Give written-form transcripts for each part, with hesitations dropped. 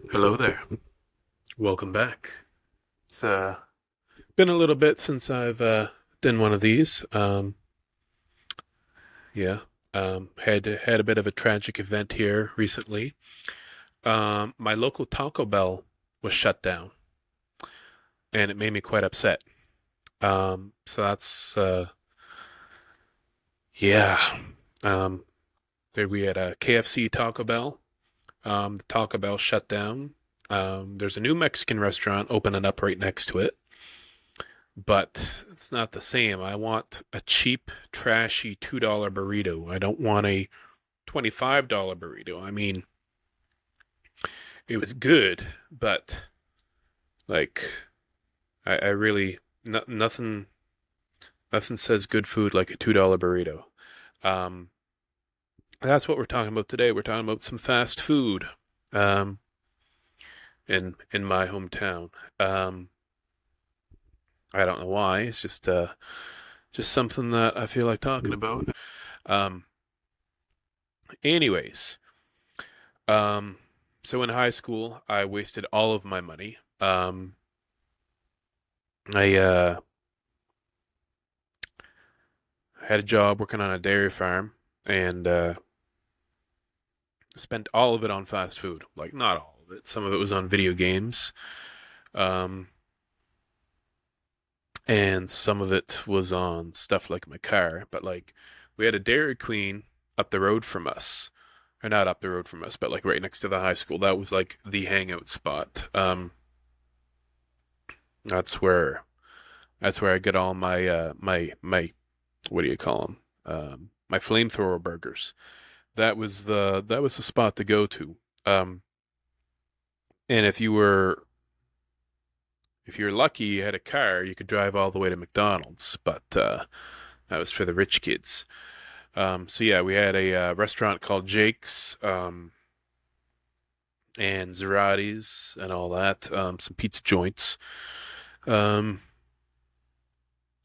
Hello there. Welcome back. It's been a little bit since I've done one of these. Yeah. Had a bit of a tragic event here recently. My local Taco Bell was shut down, and it made me quite upset. So that's yeah. Um, there we had a KFC Taco Bell. The Taco Bell shut down. There's a new Mexican restaurant opening up right next to it, but it's not the same. I want a cheap, trashy $2 burrito. I don't want a $25 burrito. I mean, it was good, but like, I really nothing says good food like a $2 burrito. Um, that's what we're talking about today. We're talking about some fast food, um, in my hometown. Um, I don't know why. It's just something that I feel like talking about. Um, anyways, Um, so in high school, I wasted all of my money. I had a job working on a dairy farm and spent all of it on fast food. Like not all of it. Some of it was on video games. Um, and some of it was on stuff like my car. But like we had a Dairy Queen up the road from us. Or not up the road from us, but like right next to the high school. That was like the hangout spot. That's where That's where I get all my my what do you call them? My flamethrower burgers. That was the spot to go to. Um, and if you were lucky, you had a car, you could drive all the way to McDonald's. But that was for the rich kids. So yeah, we had a restaurant called Jake's, and Zerati's and all that. Some pizza joints. Um,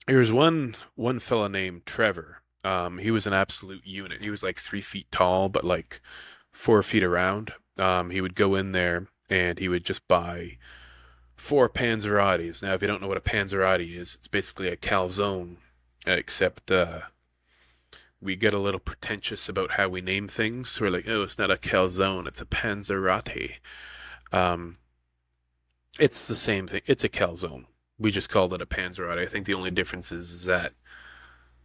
There was one fella named Trevor. He was an absolute unit. He was like 3 feet tall, but like 4 feet around. He would go in there and he would just buy four Panzerottis. Now, if you don't know what a Panzerotti is, it's basically a calzone, except we get a little pretentious about how we name things. We're like, oh, it's not a calzone, it's a Panzerotti. Um, it's the same thing. It's a calzone. We just called it a Panzerotti. I think the only difference is that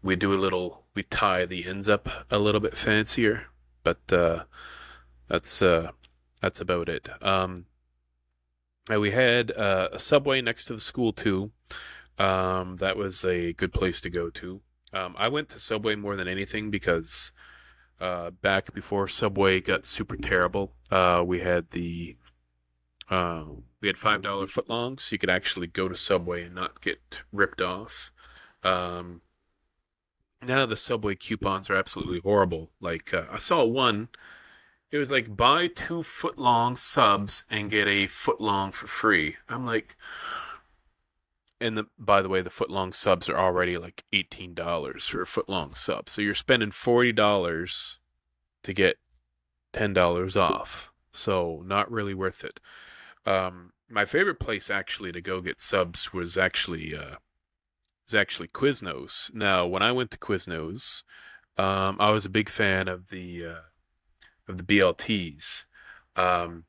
we tie the ends up a little bit fancier, but that's uh that's about it. And we had a Subway next to the school too. That was a good place to go to. I went to Subway more than anything because back before Subway got super terrible, uh, we had $5 footlongs, so you could actually go to Subway and not get ripped off. Um, Now the Subway coupons are absolutely horrible. Like I saw one, it was like buy 2 foot-long subs and get a foot-long for free. I'm like, and by the way, the foot-long subs are already like $18 for a foot-long sub. So you're spending $40 to get $10 off. So not really worth it. My favorite place actually to go get subs was actually Quiznos. Now, when I went to Quiznos, I was a big fan of the BLTs. Um,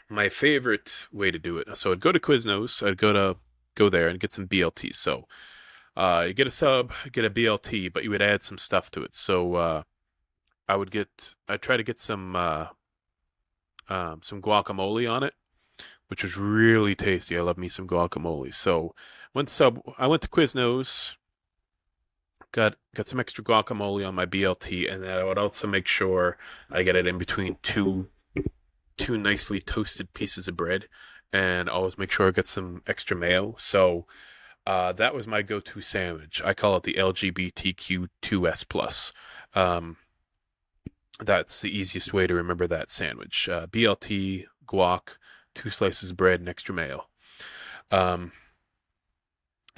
my favorite way to do it. So I'd go to Quiznos. I'd go there and get some BLTs. So you get a sub, get a BLT, but you would add some stuff to it. So I'd try to get some guacamole on it, which was really tasty. I love me some guacamole. So I went to Quiznos, got some extra guacamole on my BLT, and then I would also make sure I get it in between two nicely toasted pieces of bread, and always make sure I get some extra mayo. So that was my go-to sandwich. I call it the LGBTQ2S plus. Um, that's the easiest way to remember that sandwich. BLT, guac, 2 slices of bread, and extra mayo. Um,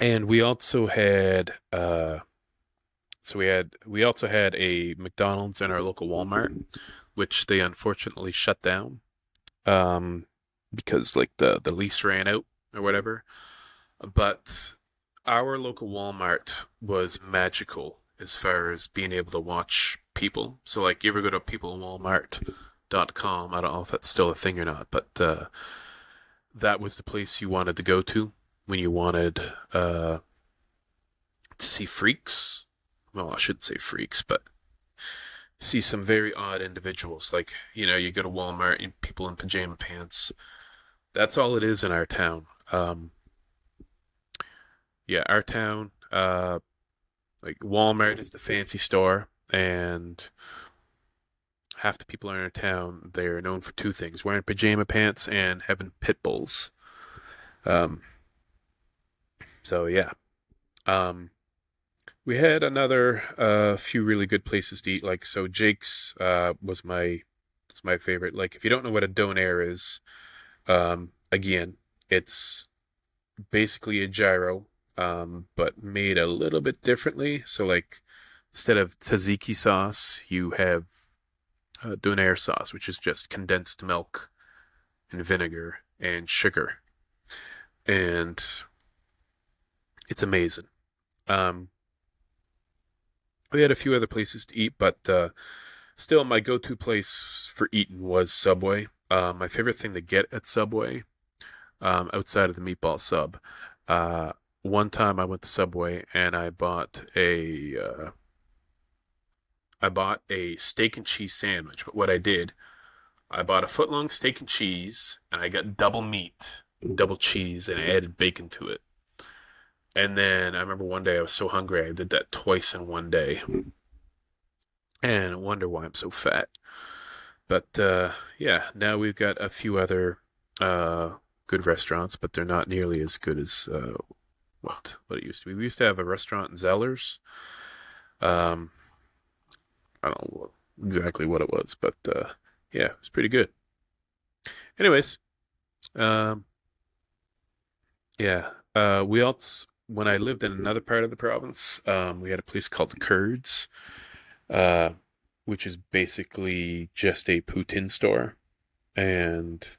and we also had a McDonald's in our local Walmart, which they unfortunately shut down. um, because like the lease ran out or whatever. But our local Walmart was magical as far as being able to watch people. So like you ever go to peoplewalmart.com? I don't know if that's still a thing or not, but that was the place you wanted to go to when you wanted to see freaks. Well, I shouldn't say freaks, but see some very odd individuals. Like, you go to Walmart and people in pajama pants. That's all it is in our town. Yeah, our town, like Walmart is the fancy store, and half the people in our town, they're known for two things: wearing pajama pants and having pit bulls. Um, so yeah. Um, we had another few really good places to eat. Like so, Jake's was my favorite. Like if you don't know what a donair is, again, it's basically a gyro, but made a little bit differently. So like instead of tzatziki sauce, you have donair sauce, which is just condensed milk and vinegar and sugar, and it's amazing. Um, we had a few other places to eat, but still, my go-to place for eating was Subway. My favorite thing to get at Subway, outside of the meatball sub. Uh, One time I went to Subway and I bought a steak and cheese sandwich. But what I did, I bought a foot long steak and cheese, and I got double meat, double cheese, and I added bacon to it. And then I remember one day I was so hungry I did that twice in one day, and I wonder why I'm so fat. But yeah, now we've got a few other good restaurants, but they're not nearly as good as what it used to be. We used to have a restaurant in Zellers. Um, I don't know exactly what it was, but yeah, it was pretty good. Anyways, um, yeah, we also when I lived in another part of the province, we had a place called the Kurds, uh, which is basically just a poutine store, and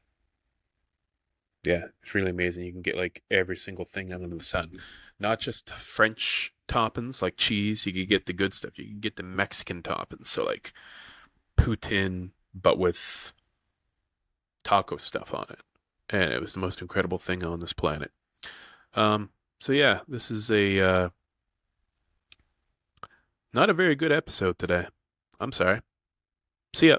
yeah, it's really amazing. You can get like every single thing under the sun, not just French toppings like cheese. You can get the good stuff. You can get the Mexican toppings, so like poutine, but with taco stuff on it, and it was the most incredible thing on this planet. Um, so yeah, this is a not a very good episode today. I'm sorry. See ya.